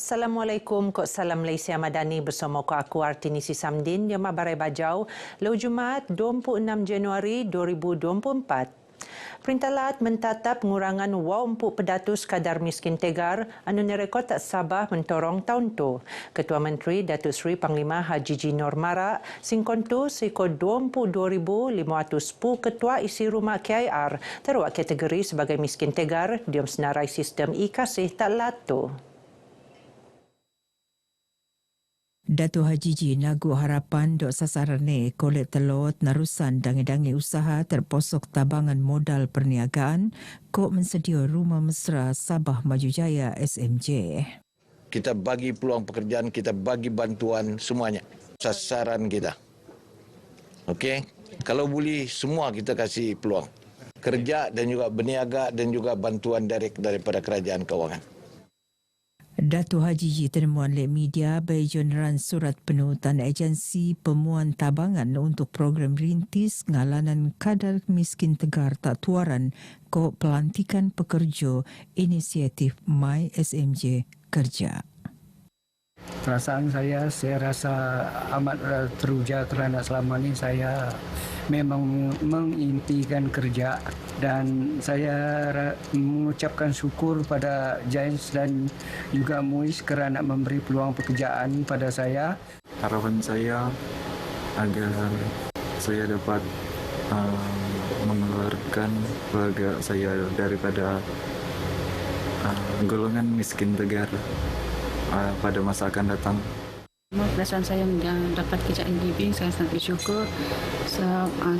Assalamualaikum, Kok Salam Malaysia Madani bersama aku Artinisi Samdin, Jemaah Barai Bajau, Lau Jumaat 26 Januari 2024. Perintah Lat mentatap pengurangan wang empuk pedatus kadar miskin tegar anu direkod tak Sabah mentorong tahun tu. Ketua Menteri Datuk Seri Panglima Haji G. Nor Marak singkon tu siko 22,500 ketua isi rumah KIR terwak kategori sebagai miskin tegar diam senarai sistem e-kasih tak latu. Datuk Haji G nagu harapan dok sasaran ni kolek telot narusan dangi-dangi usaha terposok tabangan modal perniagaan kok mensedia rumah mesra Sabah Maju Jaya SMJ. Kita bagi peluang pekerjaan, kita bagi bantuan semuanya. Sasaran kita. Okey? Kalau boleh semua kita kasih peluang. Kerja dan juga berniaga dan juga bantuan daripada kerajaan kewangan. Datuk Haji G temuan oleh media bagi joneran surat penurutan agensi pemuan tabangan untuk program rintis ngalanan kadar miskin tegar tak tuaran kok pelantikan pekerja inisiatif My SMJ Kerja. Perasaan saya rasa amat teruja kerana selama ini saya memang mengimpikan kerja dan saya mengucapkan syukur pada Giants dan juga Muiz kerana memberi peluang pekerjaan pada saya. Harapan saya agar saya dapat mengeluarkan keluarga saya daripada golongan miskin tegar pada masa akan datang. Perasaan saya yang dapat kerja NDB, saya sangat bersyukur.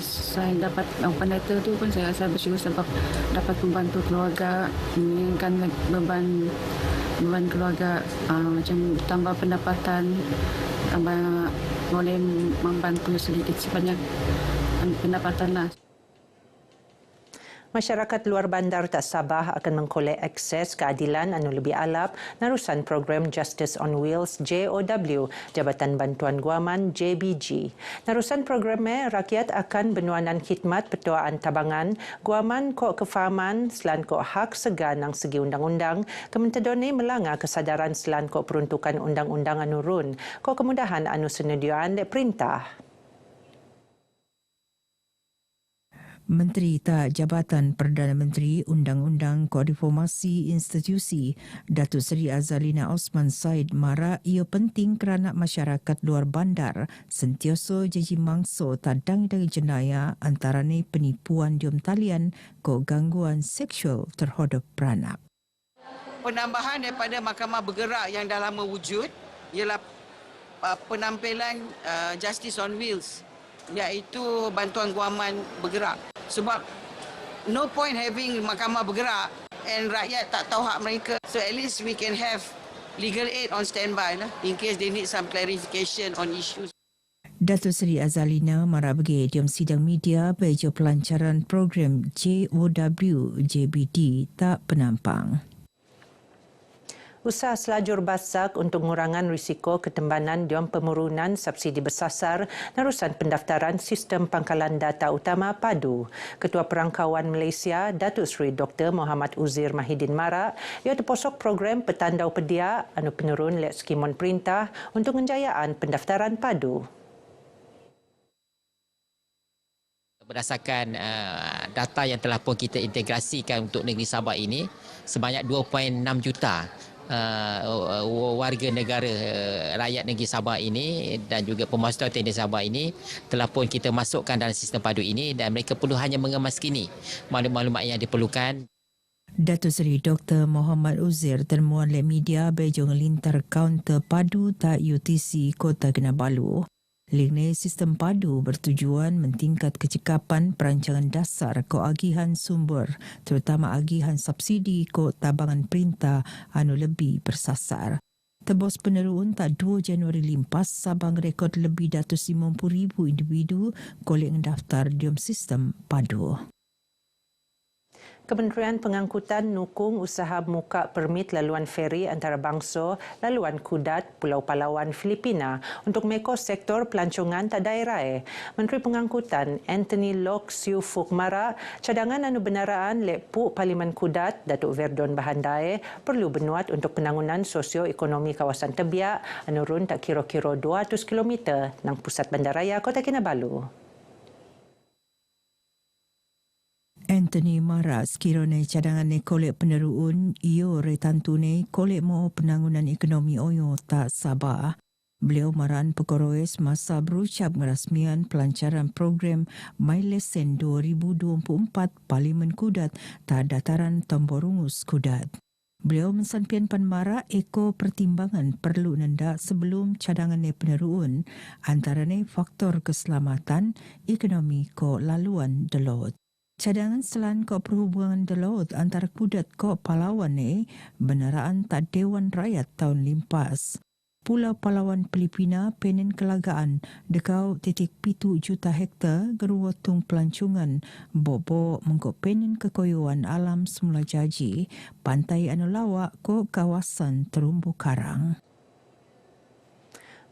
Saya dapat pendeta tu pun saya rasa bersyukur sebab dapat membantu keluarga, meringankan beban keluarga, macam tambah pendapatan, tambah boleh membantu sedikit sebanyak pendapatan lah. Masyarakat luar bandar tak Sabah akan mengkolek akses keadilan anu lebih alap narusan program Justice on Wheels JOW, Jabatan Bantuan Guaman JBG. Narusan programnya rakyat akan benuanan khidmat petuaan tabangan, guaman kok kefahaman selan kok hak segan nang segi undang-undang, Kementerian ini melanggar kesadaran selan kok peruntukan undang-undang anu run, kok kemudahan anu senediaan perintah. Menteri Tak Jabatan Perdana Menteri Undang-Undang Koordinasi Institusi Datuk Seri Azalina Osman Said marak ia penting kerana masyarakat luar bandar sentiasa jadi mangsa tadang-dang jenayah antaranya penipuan diam talian ke gangguan seksual terhadap beranak. Penambahan daripada mahkamah bergerak yang dah lama wujud ialah penampilan Justice on Wheels, iaitu bantuan guaman bergerak. Sebab no point having mahkamah bergerak and rakyat tak tahu hak mereka. So at least we can have legal aid on standby lah, in case they need some clarification on issues. Datuk Seri Azalina marak bagi diam sidang media bagi pelancaran program JOW JBD tak penampang. Usaha selajur basak untuk mengurangan risiko ketembanan diam pemurunan subsidi bersasar narusan pendaftaran sistem pangkalan data utama PADU. Ketua Perangkauan Malaysia Datuk Seri Dr. Muhammad Uzir Mahidin marak ia terposok program petandau pedia anu penurun lek skimon perintah untuk penjayaan pendaftaran PADU. Berdasarkan data yang telah pun kita integrasikan untuk negeri Sabah ini, sebanyak 2.6 juta warga negara rakyat negeri Sabah ini dan juga pemasok negeri Sabah ini telah pun kita masukkan dalam sistem PADU ini dan mereka perlu hanya mengemaskini maklumat yang diperlukan. Datuk Seri Dr. Muhammad Uzir termuan oleh media bejong lintar kaunter PADU tak UTC Kota Kinabalu. Lini sistem PADU bertujuan mentingkat kecekapan perancangan dasar keagihan sumber terutama agihan subsidi ke tabangan perintah anu lebih bersasar. Tebos peneruan tak 2 Januari limpas Sabang rekod lebih 150,000 individu kolek mendaftar dalam sistem PADU. Kementerian Pengangkutan nukung usaha buka permit laluan feri antarabangsa laluan Kudat, Pulau Palawan, Filipina untuk mekor sektor pelancongan tak daerah. Menteri Pengangkutan Anthony Lok Siu Fuk Mara, cadangan anu benaraan Lepuk Parlimen Kudat, Datuk Verdon Bahandai perlu benuat untuk penangunan sosio-ekonomi kawasan Tebiak anu run tak kira-kira 200 km nang pusat bandaraya Kota Kinabalu. Anthony Mara sekiranya cadangan ni kolek peneruun iyo retantune kolek mo penangunan ekonomi oyo tak sabar. Beliau maran pekoroes masa berucap ngerasmian pelancaran program MyLesson 2024 Parlimen Kudat tak dataran Tomborungus Kudat. Beliau mensanpian Pan Mara eko pertimbangan perlu nendak sebelum cadangan ni peneruun antaranya faktor keselamatan ekonomi ko laluan delot. Cadangan selan ko perhubungan delot antara Kudat ko Palawan ni benaraan tak Dewan Rakyat tahun limpas. Pulau Palawan Filipina penen kelagaan dekau 0.7 juta hektar geruwatung pelancongan bobo mengko penen kekoyoan alam semula jaji pantai anu lawak ko kawasan terumbu karang.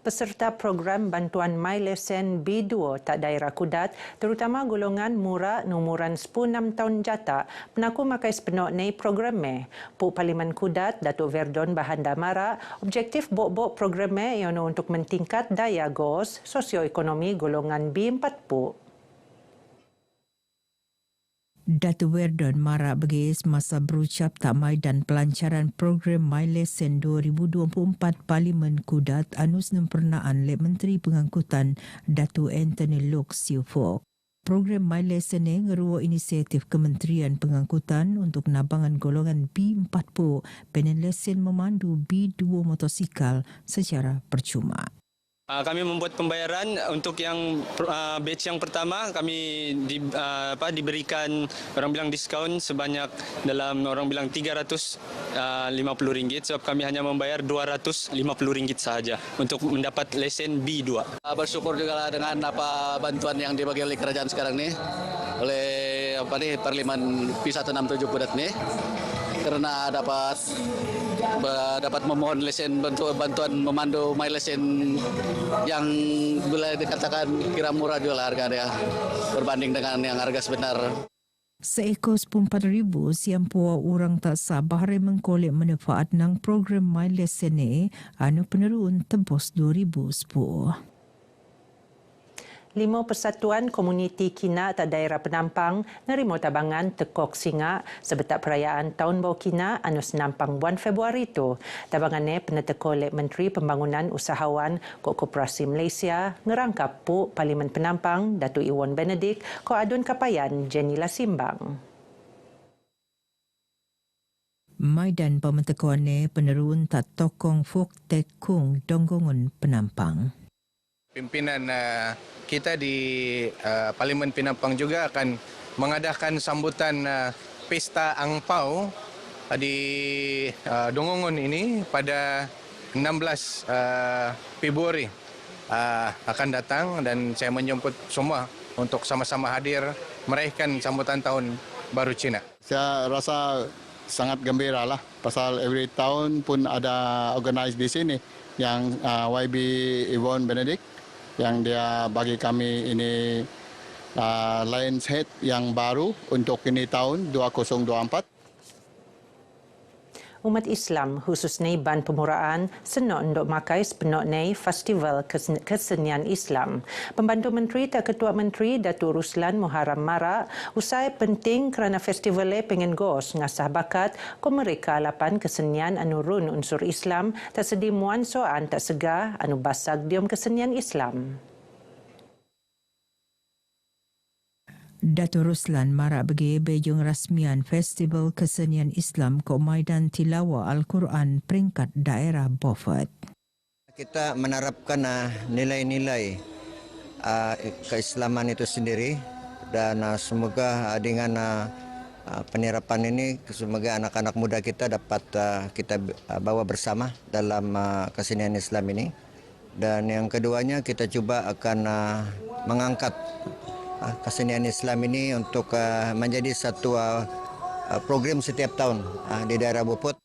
Peserta program bantuan MyLesson B2 tak daerah Kudat, terutama golongan murak numuran 16 tahun jata, penaku makai sepenuh ni program me. Puk Parlimen Kudat, Datuk Verdon Bahanda Mara, objektif bok-bok program me ialah untuk mentingkat daya gos sosioekonomi golongan B4 Puk. Datuk Verdon Mara bagi semasa berucap tak maidan pelancaran program MyLesson 2024 Parlimen Kudat anu sempurnaan oleh Menteri Pengangkutan Datuk Anthony Lok Siu Fuk. Program MyLesson ni ngeruwa inisiatif Kementerian Pengangkutan untuk nabangan golongan B4 Puk penen lesen memandu B2 motosikal secara percuma. Kami membuat pembayaran untuk yang batch yang pertama kami diberikan orang bilang diskaun sebanyak dalam orang bilang RM350 sebab kami hanya membayar RM250 sahaja untuk mendapat lesen B2. Bersyukur juga dengan bantuan yang dibagi oleh kerajaan sekarang ni oleh Parlimen P167 Kudat ni karena dapat memohon lesen bantuan memandu MyLesson yang boleh dikatakan kira murah juga harga dia berbanding dengan yang harga sebenar. Seekor 14,000 siampua orang tak sabar mengkolek manfaat nang program MyLesson ni anu peneruun tebos 2010. 5 persatuan komuniti Kina tak daerah penampang nerima tabangan tekok singa sebetak perayaan Tahun Baru Kina anu senampang bulan Februari itu. Tabangan ni peneteko oleh Menteri Pembangunan Usahawan Koperasi Malaysia ngerangkap Puk Parlimen Penampang Datuk Iwan Benedict ko adun kapayan Jenila Simbang. Maidan pementekoan ni peneruun tak tokong Fuk Tekung Donggongun Penampang. Pimpinan kita di Parlimen Penampang juga akan mengadakan sambutan pesta angpau di Donggongun ini pada 16 Februari akan datang dan saya menjemput semua untuk sama-sama hadir meraihkan sambutan Tahun Baru Cina. Saya rasa sangat gembira lah pasal every tahun pun ada organize di sini yang YB Iwan Benedict yang dia bagi kami ini Lions Head yang baru untuk ini tahun 2024. Umat Islam khususnya Ban Pemuraan senok untuk makai sepenuh ni Festival Kesenian Islam. Pembantu Menteri tak Ketua Menteri Datuk Ruslan Muharram Mara usai penting kerana festival pengen gos ngasah bakat ko mereka alapan kesenian anu run unsur Islam tak sedi muan soan tak segah anu basag diom kesenian Islam. Datuk Ruslan Mara bagi bejong rasmian Festival Kesenian Islam ke Maidan Tilawah Al-Quran peringkat daerah Beaufort. Kita menerapkan nilai-nilai keislaman itu sendiri dan semoga dengan penerapan ini semoga anak-anak muda kita dapat kita bawa bersama dalam kesenian Islam ini. Dan yang keduanya kita coba akan mengangkat kesenian Islam ini untuk menjadi satu program setiap tahun di daerah Beaufort.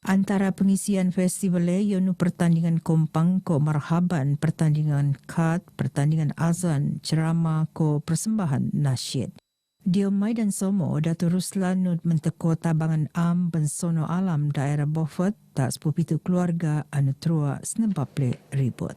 Antara pengisian festival iaitu pertandingan kompang ko marhaban, pertandingan kad, pertandingan azan, ceramah ko persembahan nasyid. Di Maidan Somo, Datuk Ruslan Nut menteko tabangan am bensono alam daerah Beaufort tak sepupitu keluarga anu terua senebaple ribut.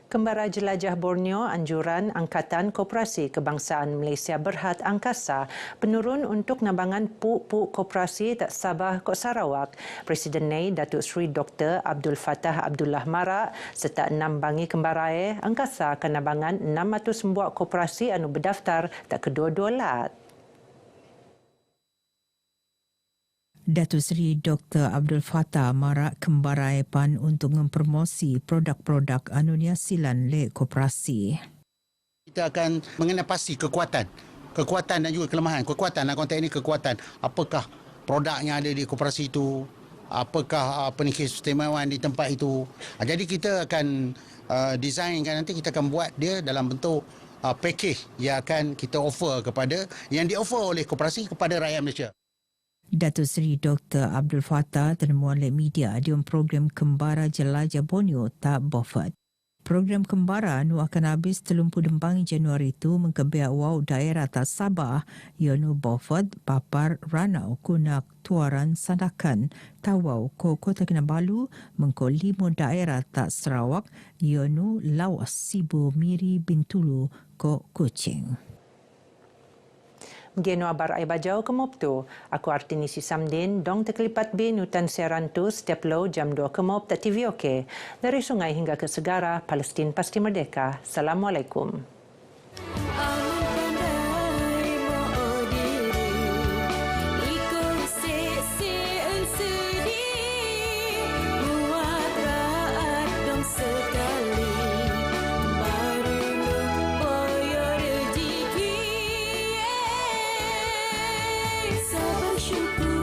Kembara Jelajah Borneo anjuran Angkatan Koperasi Kebangsaan Malaysia Berhad Angkasa penurun untuk nabangan puk-puk koperasi tak Sabah Kok Sarawak. Presiden NEI Datuk Seri Dr. Abdul Fattah Abdullah Marak serta 6 bangi kembara angkasa akan nabangan 600 buah koperasi anu berdaftar tak kedua-dua lat. Datuk Seri Dr. Abdul Fattah marak kembarai PAN untuk mempromosi produk-produk anu hasilan le koperasi. Kita akan mengenai pasti kekuatan dan juga kelemahan. Kekuatan dalam konteks ini kekuatan. Apakah produk yang ada di koperasi itu? Apakah keistimewaan di tempat itu? Jadi kita akan desainkan, nanti kita akan buat dia dalam bentuk package yang akan kita offer kepada, yang di-offer oleh koperasi kepada rakyat Malaysia. Datuk Seri Dr. Abdul Fattah termuat oleh media di program Kembara Jelajah Borneo tak Beaufort. Program Kembara nu akan habis 34 Januari itu mengkebiak wau daerah tak Sabah iaitu Beaufort, Papar, Ranau, Kunak, Tuaran, Sandakan, Tawau, Kota Kinabalu, mengko 5 daerah tak Sarawak iaitu Lawas, Sibu, Miri, Bintulu, Kuching. Geno abar ai bajau ke Moptu. Aku Artinisi Samdin, dong terkelipat bin hutan siaran tu setiap lo jam 2 ke Mop tak TV OK. Dari sungai hingga ke segara, Palestin pasti merdeka. Assalamualaikum. Syukur